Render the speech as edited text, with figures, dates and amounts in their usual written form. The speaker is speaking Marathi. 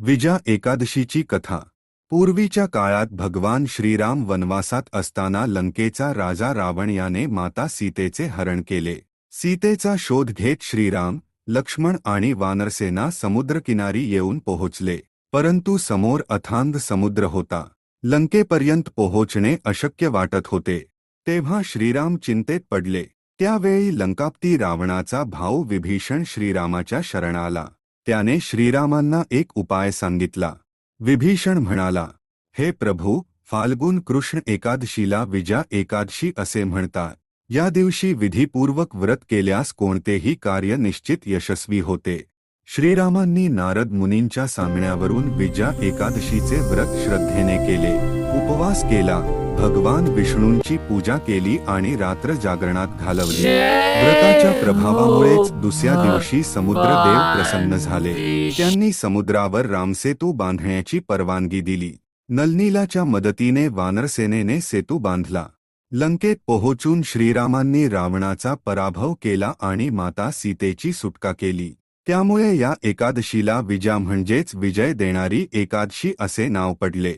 विजया एकादशीची कथा. पूर्वीच्या काळात भगवान श्रीराम वनवासात असताना लंकेचा राजा रावण याने माता सीतेचे हरण केले. सीतेचा शोध घेत श्रीराम, लक्ष्मण आणि वानरसेना समुद्रकिनारी येऊन पोहोचले. परंतु समोर अथांग समुद्र होता. लंकेपर्यंत पोहोचणे अशक्य वाटत होते. तेव्हा श्रीराम चिंतेत पडले. त्यावेळी लंकापती रावणाचा भाऊ विभीषण श्रीरामाच्या शरण आला. त्याने श्रीरामांना एक उपाय सांगितला. विभीषण म्हणाला, हे प्रभू, फाल्गुन कृष्ण एकादशीला विजया एकादशी असे म्हणतात. या दिवशी विधीपूर्वक व्रत केल्यास कोणतेही कार्य निश्चित यशस्वी होते. श्रीरामांनी नारद मुनींच्या सांगण्यावरून विजया एकादशीचे व्रत श्रद्धेने केले. उपवास केला, भगवान विष्णूंची पूजा केली आणि रात्र जागरणात घालवली. व्रताच्या प्रभावामुळेच दुसऱ्या दिवशी समुद्रदेव प्रसन्न झाले. त्यांनी समुद्रावर रामसेतू बांधण्याची परवानगी दिली. नलनीलाच्या मदतीने वानरसेनेने सेतू बांधला. लंकेत पोहोचून श्रीरामांनी रावणाचा पराभव केला आणि माता सीतेची सुटका केली. त्यामुळे या एकादशीला विजया म्हणजेच विजय देणारी एकादशी असे नाव पडले.